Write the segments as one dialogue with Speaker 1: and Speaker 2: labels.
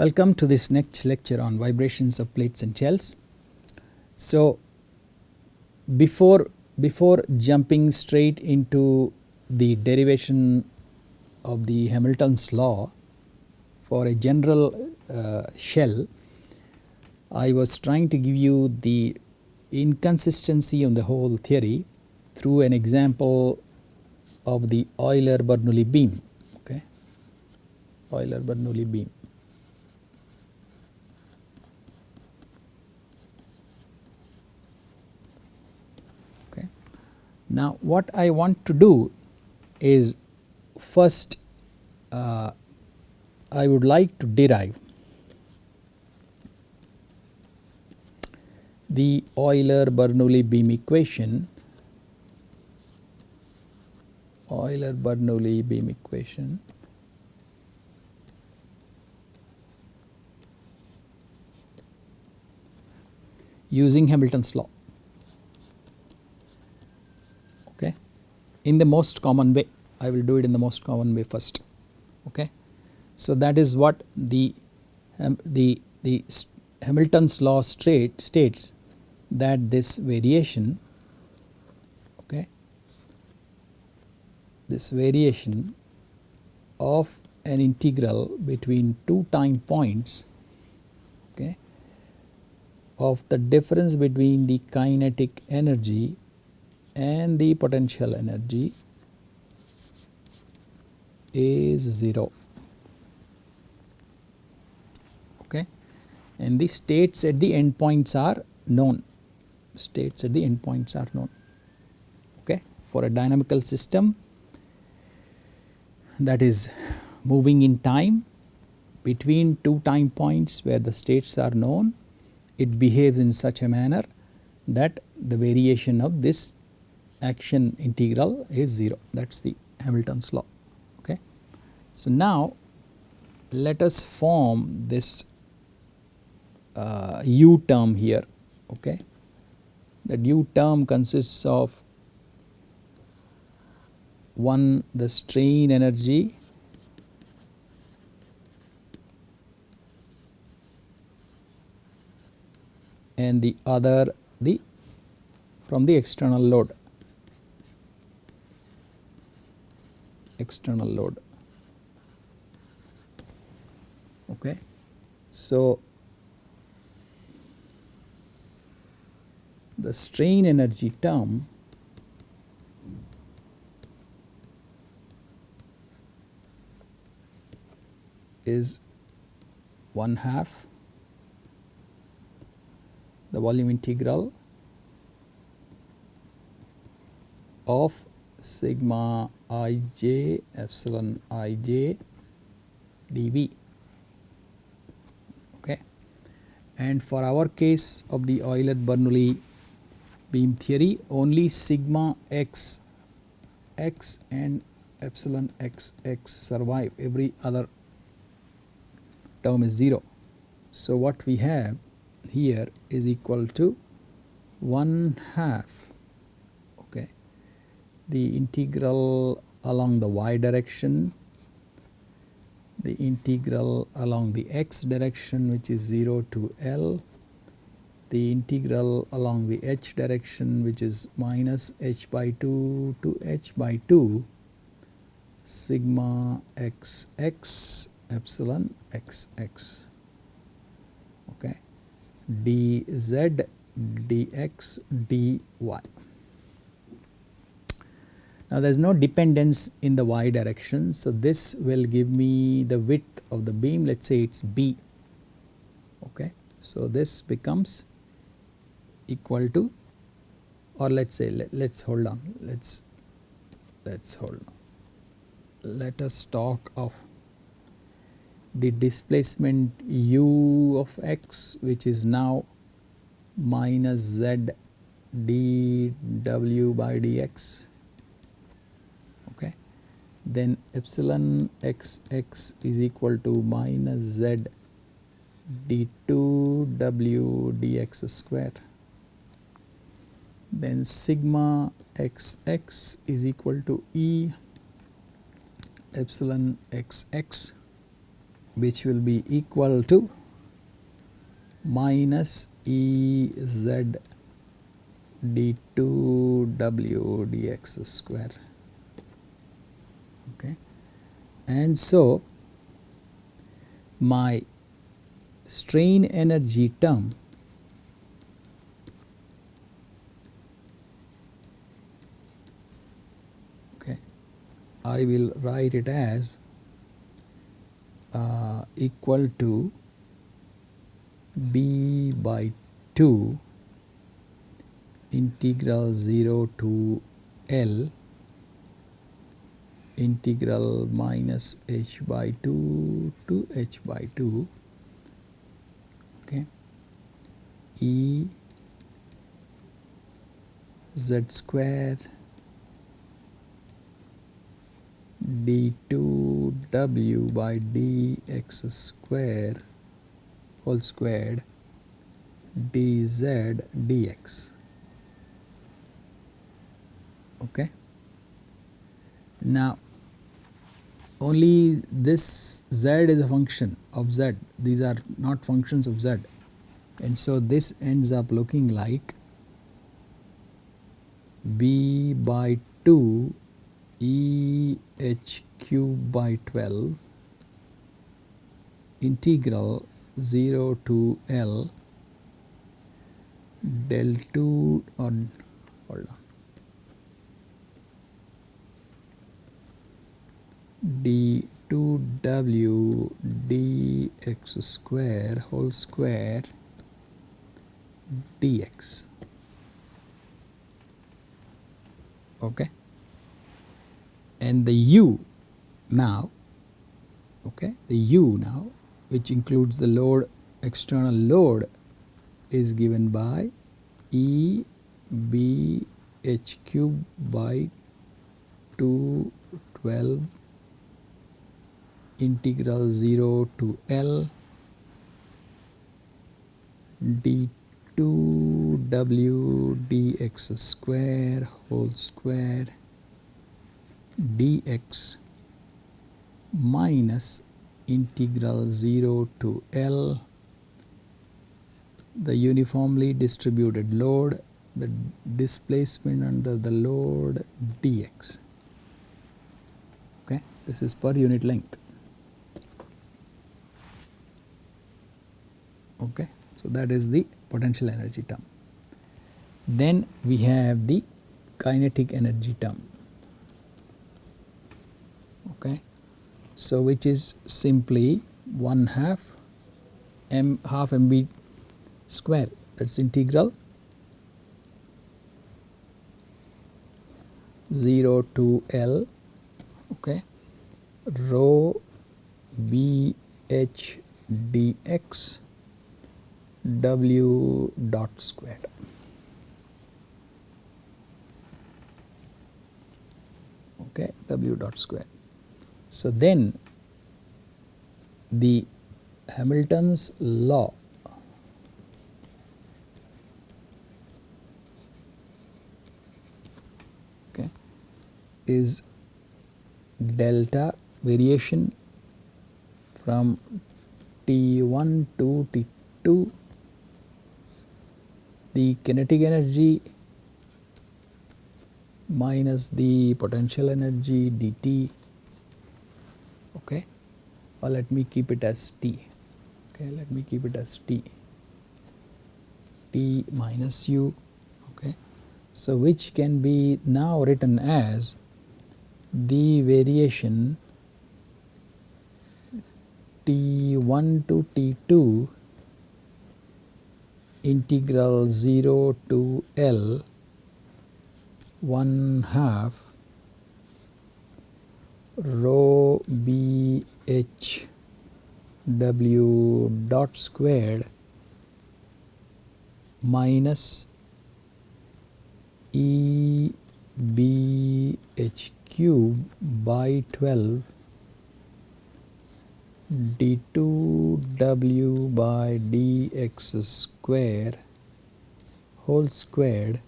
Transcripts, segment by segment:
Speaker 1: Welcome to this next lecture on vibrations of plates and shells. So before jumping straight into the derivation of the Hamilton's law for a general shell, I was trying to give you the inconsistency of the whole theory through an example of the Euler Bernoulli beam. Okay, Euler Bernoulli beam. Now what I want to do is first I would like to derive the Euler Bernoulli beam equation, using Hamilton's law. Okay, in the most common way. I will do it in the most common way first. Okay, so that is what the Hamilton's law states, that this variation, okay, this variation of an integral between two time points, okay, of the difference between the kinetic energy and the potential energy is 0. Okay, and the states at the endpoints are known. Okay, for a dynamical system that is moving in time between two time points where the states are known, it behaves in such a manner that the variation of this action integral is 0. That is the Hamilton's law. Okay, so now let us form this U term here. Okay, that U term consists of one, the strain energy, and the other the from the external load. Okay, so the strain energy term is 1/2 the volume integral of sigma ij epsilon ij dV. Okay, and for our case of the Euler Bernoulli beam theory, only sigma x and epsilon x survive, every other term is 0. So what we have here is equal to 1/2, okay, the integral along the y direction, the integral along the x direction, which is 0 to L, the integral along the h direction, which is minus h by 2 to h by 2, sigma xx epsilon xx, okay, dz dx dy. Now there is no dependence in the y direction, so this will give me the width of the beam. Let us say it is b. Okay, so this becomes equal to, or let us say, let's hold on, let's hold on. Let us talk of the displacement u of x, which is now minus z dw by dx. Okay, then epsilon xx is equal to minus z d2w dx square. Then sigma xx is equal to E epsilon xx which will be equal to minus Ez d2w dx square. Okay, and so my strain energy term I will write it as equal to b by 2 integral 0 to L integral minus h by 2 to h by 2, okay, E z square d2w by dx square whole squared dz dx. Okay, now only this z is a function of z, these are not functions of z, and so this ends up looking like b by 2 E h cube by 12 integral 0 to L del 2 or hold on d2w dx square whole square dx. Okay, and the u now, okay, the u now, which includes the load, external load, is given by E b h cube by 212 integral 0 to L d2w dx square whole square dx minus integral 0 to L the uniformly distributed load, the displacement under the load dx. Okay, this is per unit length. Okay, so that is the potential energy term. Then we have the kinetic energy term. Okay, so which is simply 1/2 mv square, that's integral 0 to L, okay, rho bh dx w dot squared. Okay, w dot squared. So then the Hamilton's law is delta variation from T1 to T2, the kinetic energy minus the potential energy dt. Okay, or let me keep it as T. Okay, let me keep it as T minus u. Okay, so which can be now written as the variation T1 to T2 integral 0 to L 1/2 rho bh w dot squared minus E b h cube by 12 d2w by dx square whole squared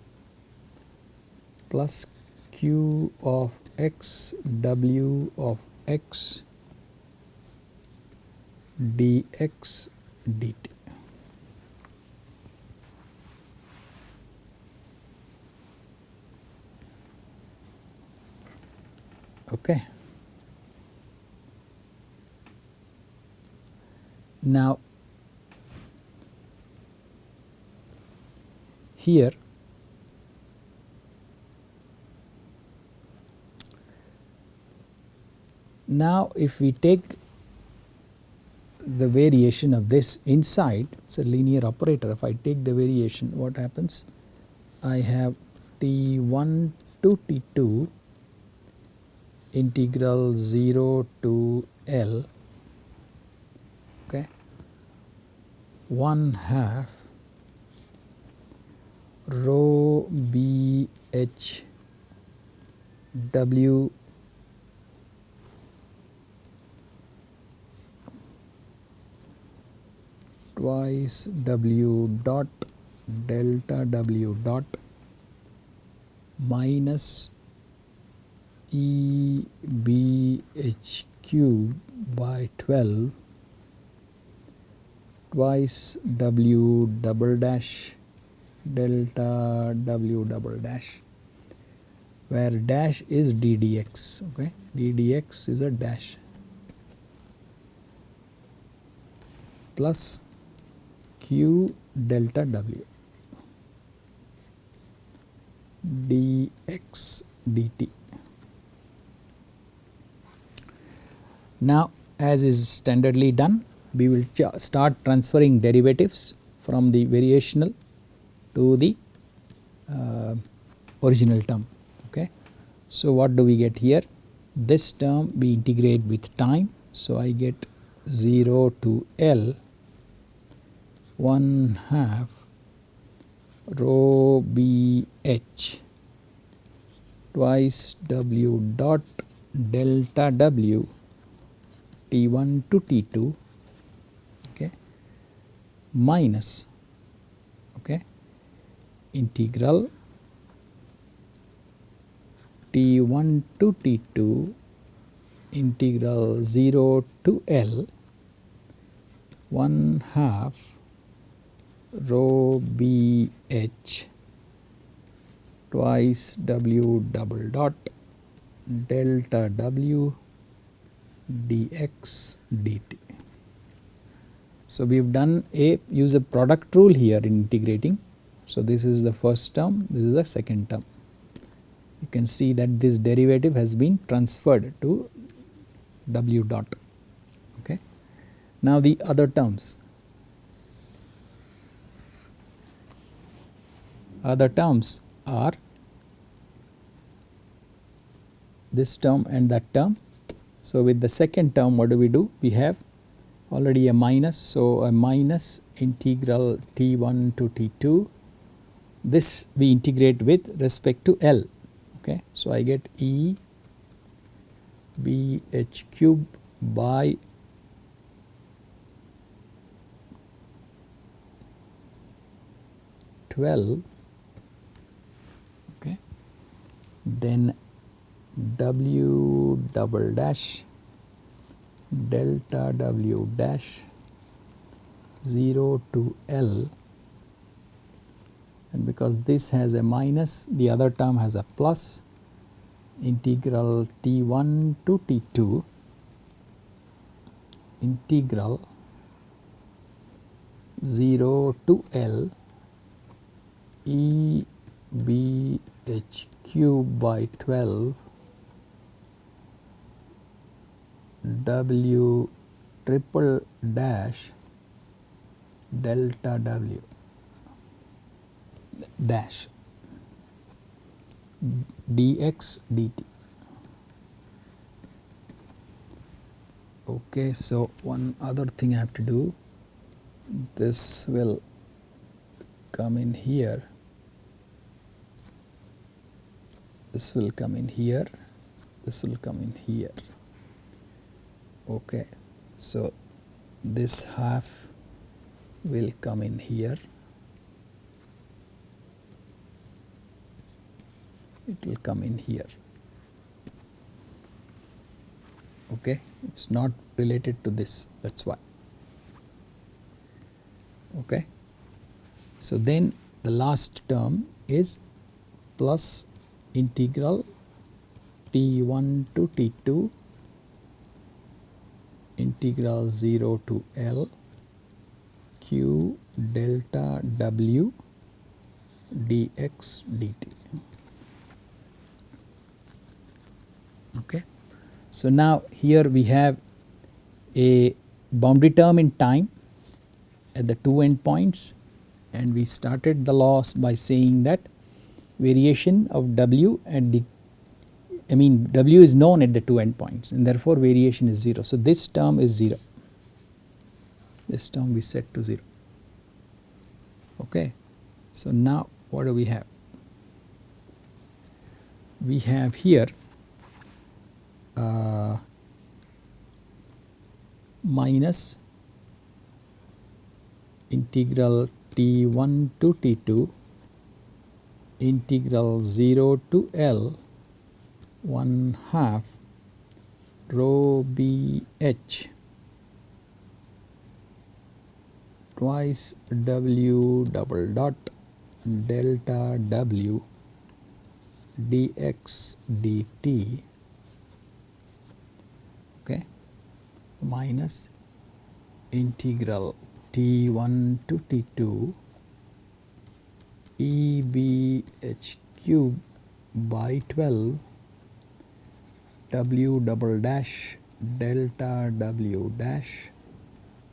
Speaker 1: plus q of x w of x dx dt. Okay. Now here now if we take the variation of this inside, it's a linear operator. If I take the variation, what happens? I have t1 to t2 integral 0 to L, okay, 1/2 rho b h w twice w dot delta w dot minus e b h cube by 12 twice w double dash delta w double dash, where dash is ddx, okay, ddx is a dash, plus q delta w dx dt. Now as is standardly done, we will start transferring derivatives from the variational to the original term, okay. So what do we get here? This term we integrate with time, so I get 0 to L 1/2 rho b h twice w dot delta w t1 to t2, okay, minus, okay, integral t1 to t2 integral 0 to L 1/2 rho b h twice w double dot delta w dx dt. So we have done use a product rule here in integrating. So this is the first term, this is the second term. You can see that this derivative has been transferred to w dot, okay. Now the other terms. Other terms are this term and that term. So with the second term, what do? We have already a minus, so a minus integral t1 to t2. This we integrate with respect to L, okay. So I get e b h cube by 12, okay, then w double dash delta w dash 0 to L, and because this has a minus, the other term has a plus, integral t1 to t2 integral 0 to L e b h cube by 12 w triple dash delta w dash dx dt. Okay, so one other thing I have to do, this will come in here, this will come in here, this will come in here, okay. So this half will come in here, it will come in here, okay. It's not related to this, that's why. Okay. So then the last term is plus integral t1 to t2 integral 0 to L q delta w dx dt. Okay. So now here we have a boundary term in time at the two endpoints, and we started the loss by saying that variation of w at the w is known at the two endpoints, and therefore variation is 0. So this term is 0. This term we set to 0. Okay. So now what do we have? We have here minus integral t1 to t2 integral 0 to L 1/2 rho bh twice w double dot delta w dx dt, okay, minus integral t1 to t2 ebh cube by 12 w double dash delta w dash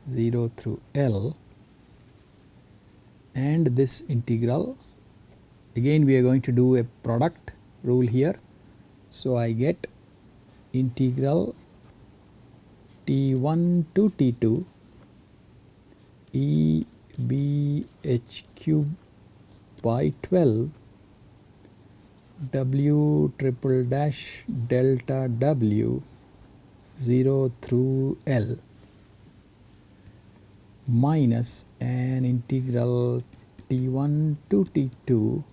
Speaker 1: 0 through L, and this integral, again we are going to do a product rule here. So I get integral t1 to t2 ebh cube by 12 w triple dash delta w 0 through L minus an integral t1 to t2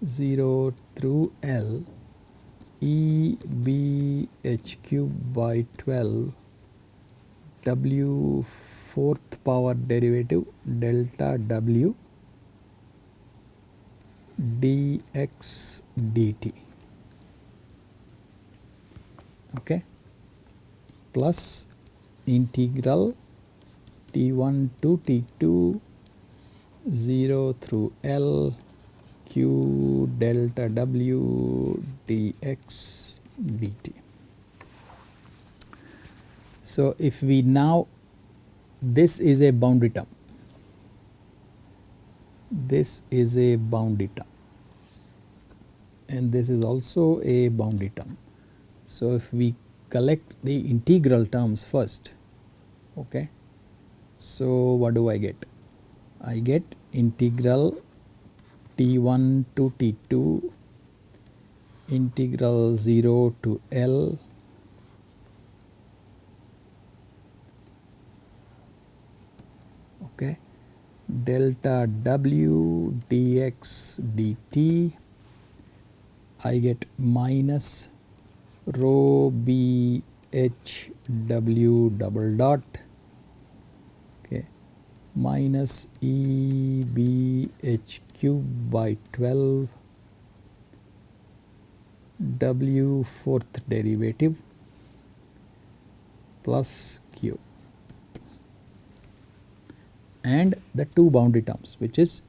Speaker 1: 0 through L ebh cube by 12 w fourth power derivative delta w dx dt, okay, plus integral t1 to t2 0 through L q delta w dx dt. So if we now, this is a boundary term, this is a boundary term, and this is also a boundary term. So if we collect the integral terms first, okay, so what do I get? I get integral t1 to t2 integral 0 to L okay delta w dx dt. I get minus rho b h w double dot, okay, minus e b h cube by 12 w fourth derivative plus q, and the two boundary terms, which is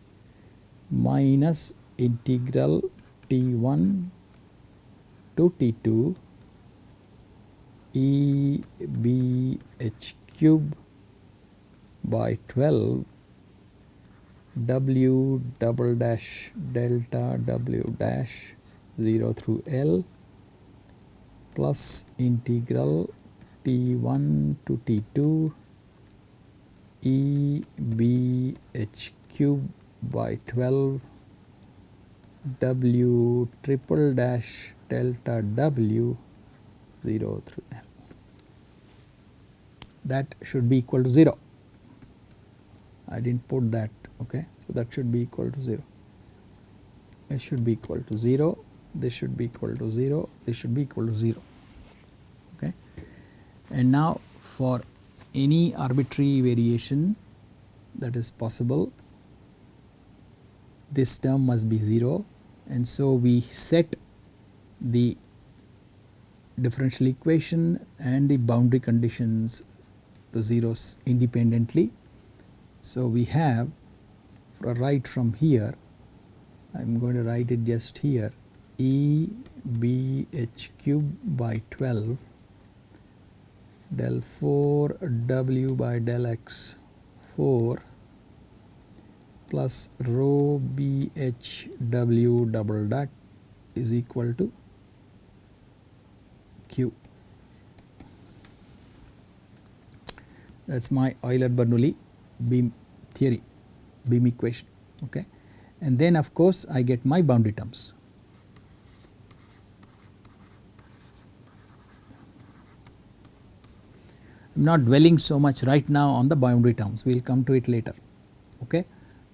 Speaker 1: minus integral t1 to t2 e b h cube by 12 w double dash delta w dash 0 through L plus integral t1 to t2 e b h cube by 12 w triple dash delta w 0 through L. That should be equal to 0. I didn't put that, okay, so that should be equal to 0. It should be equal to 0, this should be equal to 0, this should be equal to 0, okay. And now for any arbitrary variation that is possible. This term must be 0, and so we set the differential equation and the boundary conditions to zeros independently. So we have, right from here, I am going to write it just here, E B H cube by 12 del 4 W by del X 4 plus rho B H W double dot is equal to Q. That is my Euler Bernoulli beam theory, beam equation. Okay. And then of course I get my boundary terms. I am not dwelling so much right now on the boundary terms, we will come to it later. Okay.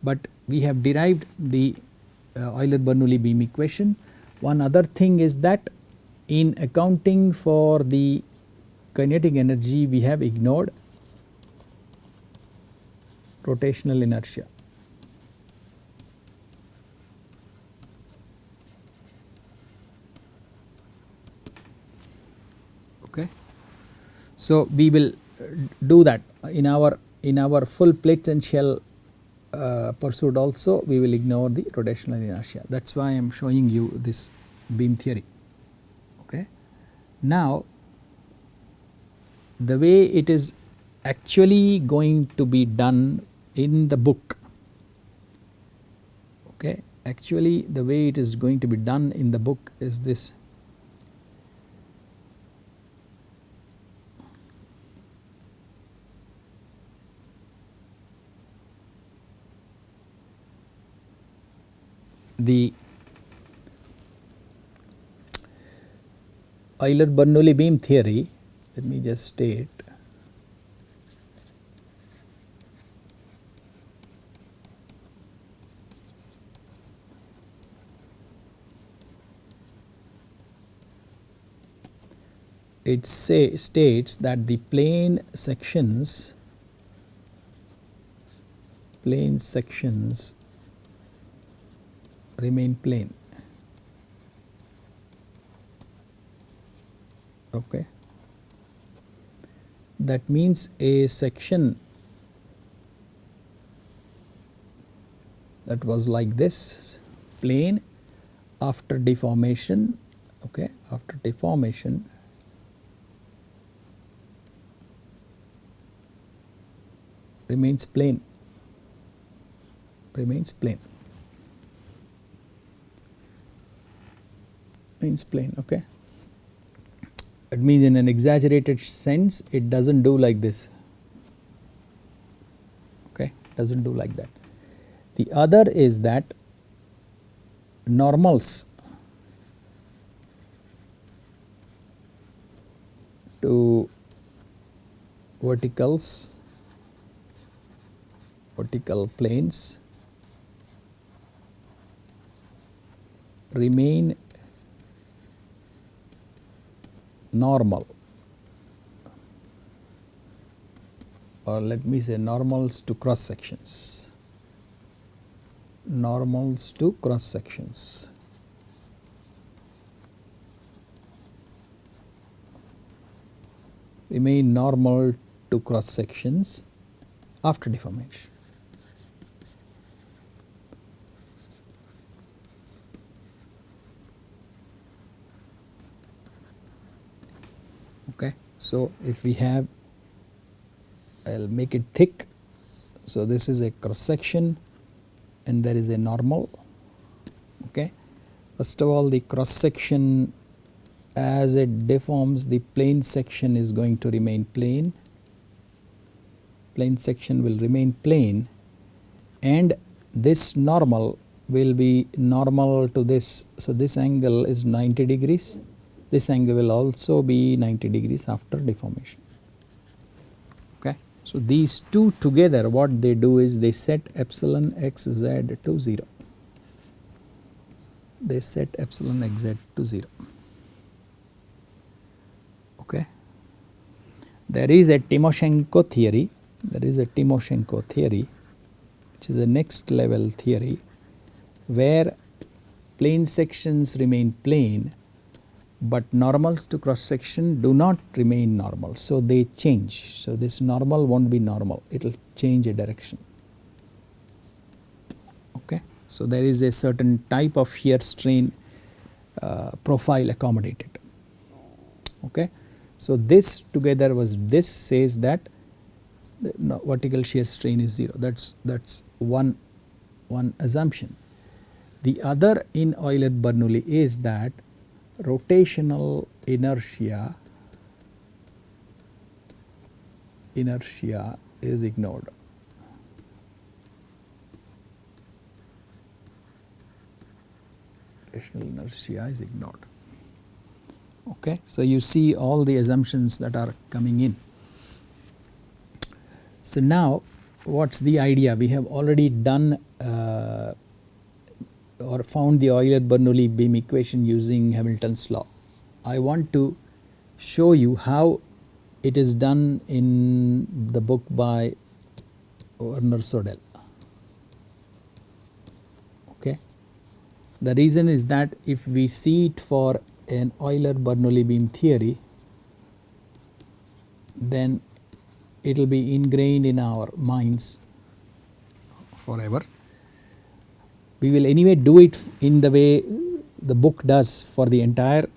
Speaker 1: But we have derived the Euler Bernoulli beam equation. One other thing is that in accounting for the kinetic energy, we have ignored rotational inertia. Okay. So we will do that in our full plate and shell pursuit also. We will ignore the rotational inertia. That is why I am showing you this beam theory. Okay. Now the way it is actually going to be done in the book, okay, actually the way it is going to be done in the book is this. The Euler Bernoulli beam theory, let me just state, it states that the plane sections remain plane. Okay. That means a section that was like this plane after deformation, okay, after deformation remains plane, remains plane. Okay. It means in an exaggerated sense it does not do like this, okay, does not do like that. The other is that normals to vertical planes remain normal, or let me say normals to cross sections, remain normal to cross sections after deformation. Okay. So if we have, I will make it thick. So this is a cross section and there is a normal. Okay. First of all, the cross section as it deforms, the plane section is going to remain plane. Plane section will remain plane, and this normal will be normal to this. So this angle is 90 degrees. This angle will also be 90 degrees after deformation. Okay. So these two together, what they do is they set epsilon xz to 0. They set epsilon xz to 0. Okay. There is a Timoshenko theory. which is a next level theory, where plane sections remain plane, but normals to cross section do not remain normal, so they change. So this normal won't be normal, it will change a direction. Okay. So there is a certain type of shear strain profile accommodated. Okay. So this together was, this says that the vertical shear strain is 0. That's one assumption. The other in Euler Bernoulli is that rotational inertia is ignored. Rotational inertia is ignored. Okay. So you see all the assumptions that are coming in. So now what's the idea? We have already done or found the Euler Bernoulli beam equation using Hamilton's law. I want to show you how it is done in the book by Werner Sodel. Okay. The reason is that if we see it for an Euler Bernoulli beam theory, then it will be ingrained in our minds forever. We will anyway do it in the way the book does for the entire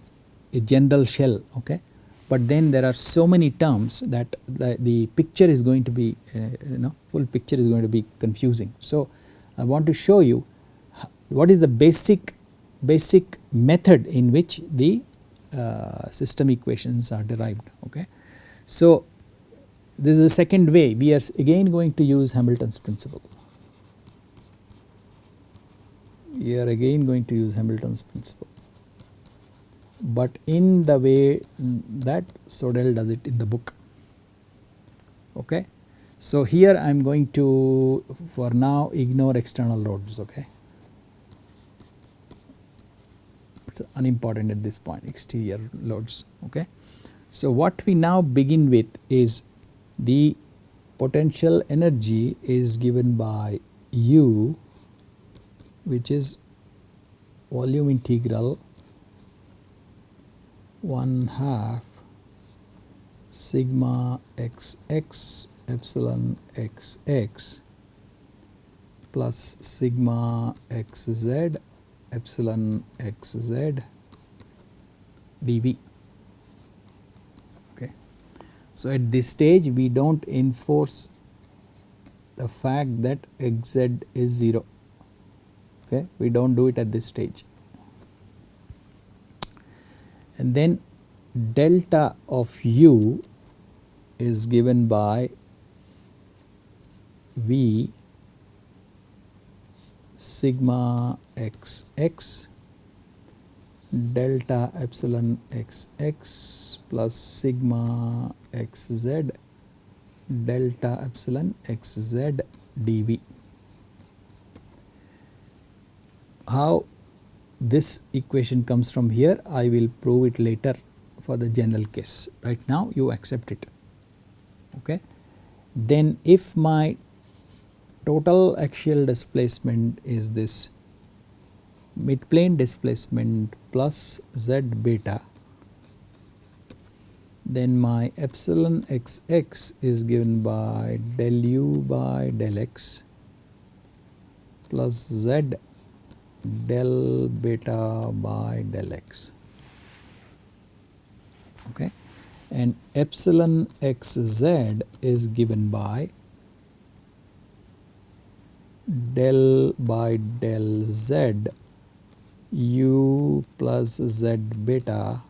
Speaker 1: general shell. Okay. But then there are so many terms that the picture is going to be full picture is going to be confusing. So I want to show you what is the basic method in which the system equations are derived. Okay. So this is the second way. We are again going to use Hamilton's principle. We are again going to use Hamilton's principle, but in the way that Sodel does it in the book. Okay. So here I am going to for now ignore external loads. Okay. It's unimportant at this point, exterior loads. Okay. So what we now begin with is the potential energy is given by U, which is volume integral 1/2 sigma xx epsilon xx plus sigma xz epsilon xz dV. Okay. So at this stage we do not enforce the fact that xz is 0. Okay. We do not do it at this stage. And then delta of U is given by V sigma xx delta epsilon xx plus sigma xz delta epsilon xz dV. How this equation comes from here, I will prove it later for the general case. Right now you accept it. Okay. Then if my total axial displacement is this mid-plane displacement plus z beta, then my epsilon xx is given by del u by del x plus z del beta by del x. Okay. And epsilon xz is given by del by del z u plus z beta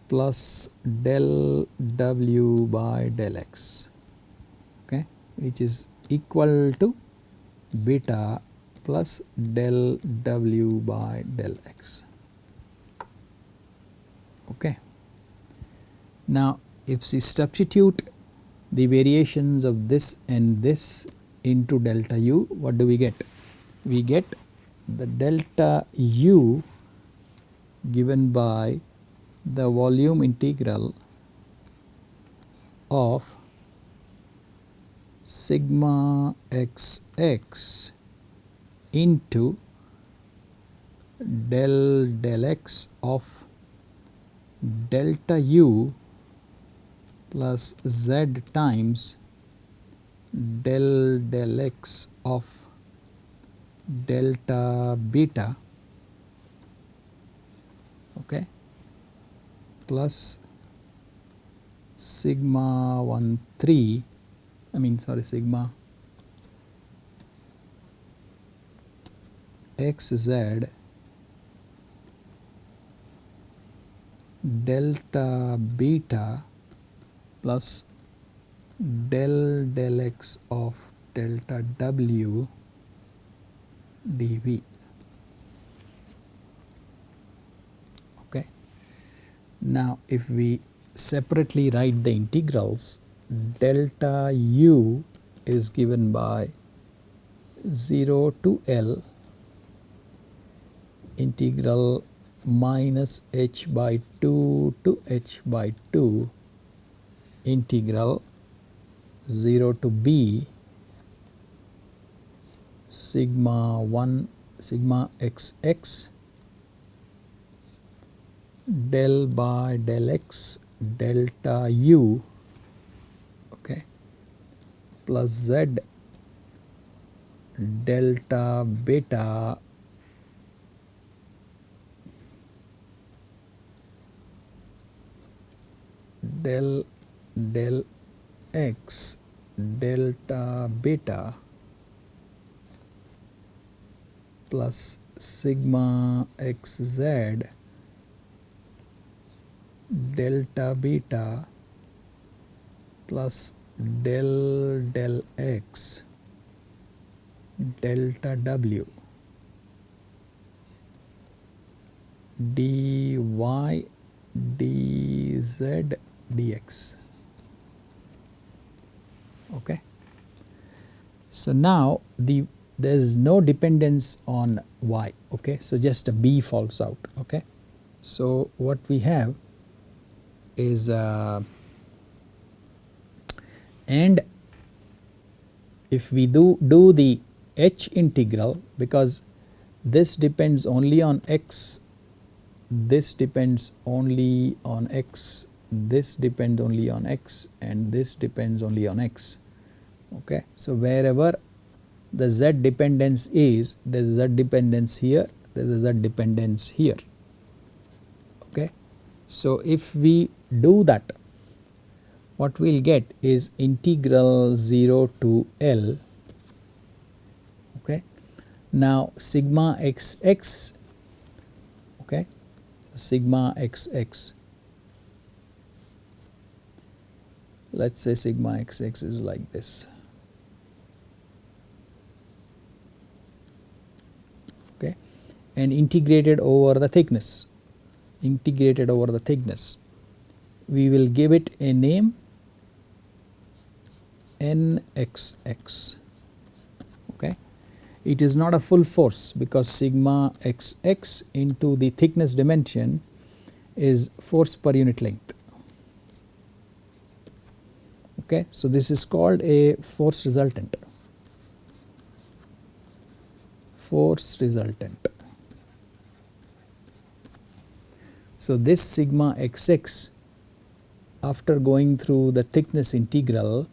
Speaker 1: plus del w by del x, okay, which is equal to beta plus del w by del x. Okay. Now if we substitute the variations of this and this into delta u, what do we get? We get the delta u given by the volume integral of sigma xx into del x of delta u plus z times del x of delta beta, okay, plus sigma 13 sigma xz delta beta plus del x of delta w dv. Okay. Now if we separately write the integrals, delta u is given by 0 to L integral minus h by 2 to h by 2 integral 0 to b sigma xx del by del x delta u, okay, plus z delta beta del x delta beta plus sigma xz delta beta plus del x delta w dy dz dx. Okay. So now there is no dependence on y. Okay. So just a b falls out. Okay. So what we have is and if we do the h integral, because this depends only on x, this depends only on x, this depends only on x, and this depends only on x. Okay. So wherever the z dependence is, there is a z dependence here, there is a z dependence here. Okay. So if we do that, what we will get is integral 0 to L. Okay. Now sigma xx, okay, so sigma xx, let us say sigma xx is like this. Okay. And integrated over the thickness, we will give it a name nxx. Okay. It is not a full force because sigma xx into the thickness dimension is force per unit length. Okay. So this is called a force resultant. So this sigma xx, after going through the thickness integral,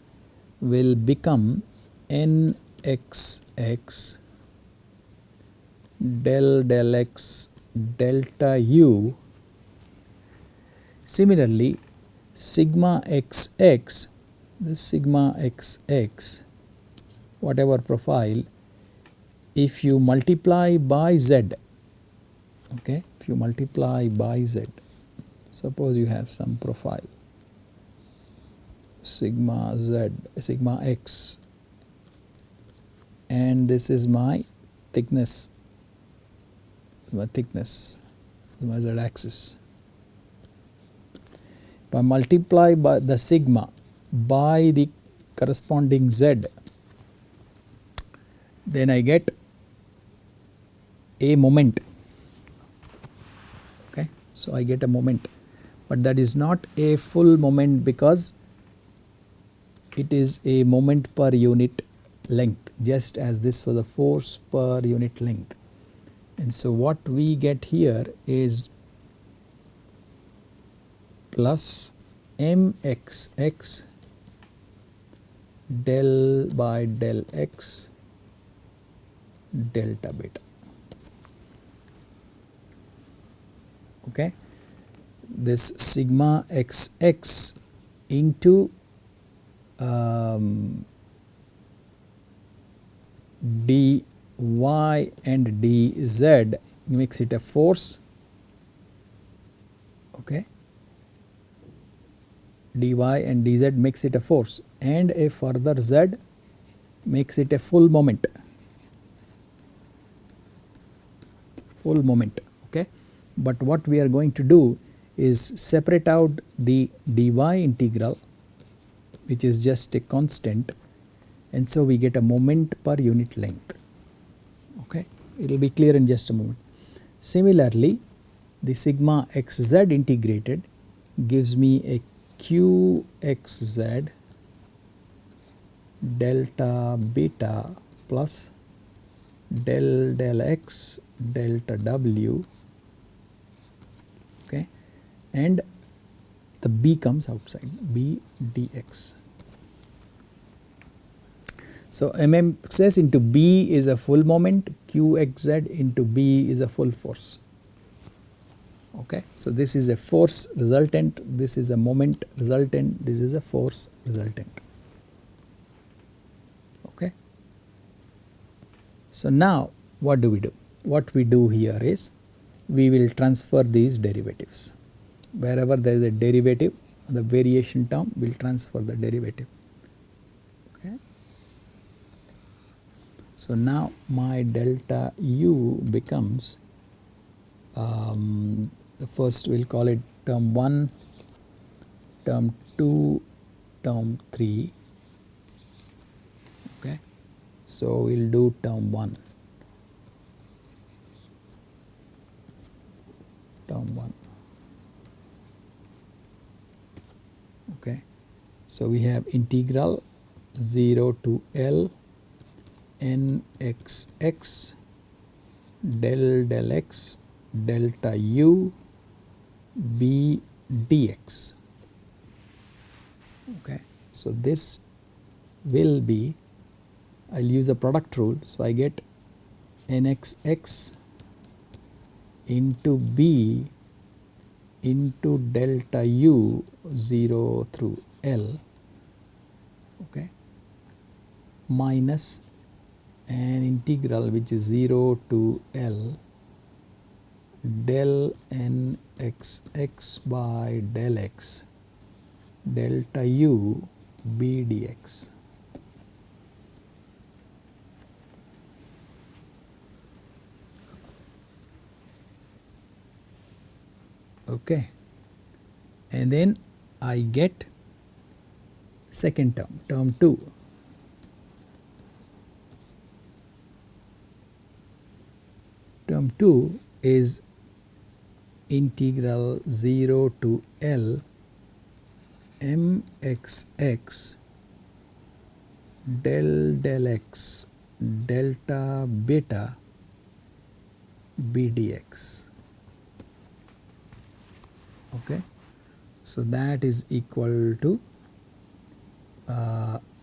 Speaker 1: will become nxx del x delta u. Similarly, sigma xx, this sigma xx, whatever profile, if you multiply by z, okay, if you multiply by z, suppose you have some profile sigma z, sigma x, and this is my thickness, my z axis. If I multiply by the sigma by the corresponding z, then I get a moment. Okay. So I get a moment, but that is not a full moment because it is a moment per unit length, just as this was a force per unit length. And so what we get here is plus mxx del by del x delta beta. Okay, this sigma xx into dy and dz makes it a force. Okay, dy and dz makes it a force, and a further z makes it a full moment. Okay, but what we are going to do is separate out the dy integral, which is just a constant, and so we get a moment per unit length. Okay, it will be clear in just a moment. Similarly, the sigma xz integrated gives me a qxz delta beta plus del x delta w. Okay, and the b comes outside, b dx. So mmxs into b is a full moment, qxz into b is a full force. Okay, so this is a force resultant, this is a moment resultant, this is a force resultant. Okay, so now what do we do? What we do here is we will transfer these derivatives. Wherever there is a derivative, the variation term will transfer the derivative. Okay, so now my delta u becomes the first we'll call it term 1, term 2, term 3. Okay, so we'll do term 1. Okay, so we have integral 0 to L nxx del x delta u b dx. Okay, so this will be, I'll use a product rule, so I get nxx into b into delta u 0 through L, okay, minus an integral which is 0 to L del nxx by del x delta u b dx. Okay, and then I get second term, term 2. Term 2 is integral 0 to L mxx del x delta beta b dx. Okay, so that is equal to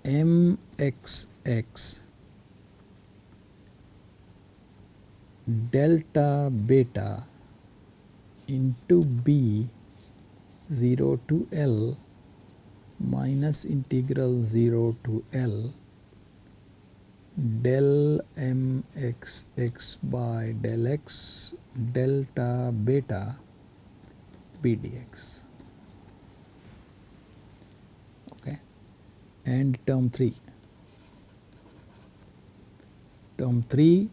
Speaker 1: mxx delta beta into b 0 to L minus integral 0 to L del mxx by del x delta beta b dx. Okay, and term 3. Term 3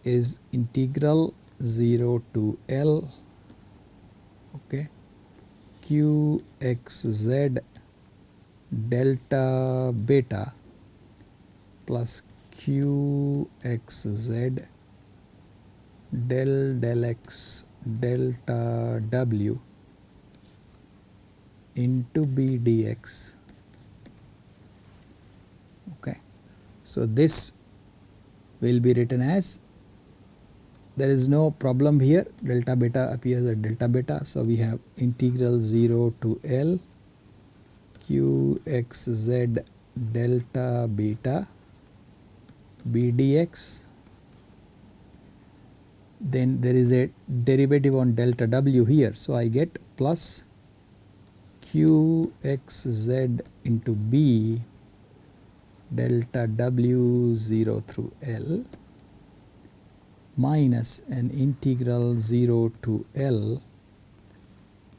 Speaker 1: is integral 0 to L, okay, qxz delta beta plus qxz del x delta w into b dx. Okay. So this will be written as, there is no problem here, delta beta appears at delta beta. So we have integral 0 to L qxz delta beta b dx. Then there is a derivative on delta w here, so I get plus qxz into b delta w 0 through L minus an integral 0 to L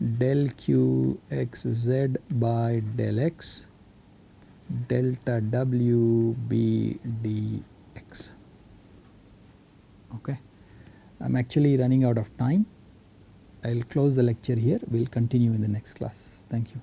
Speaker 1: del qxz by del x delta w b dx. Okay. I'm actually running out of time. I'll close the lecture here. We'll continue in the next class. Thank you.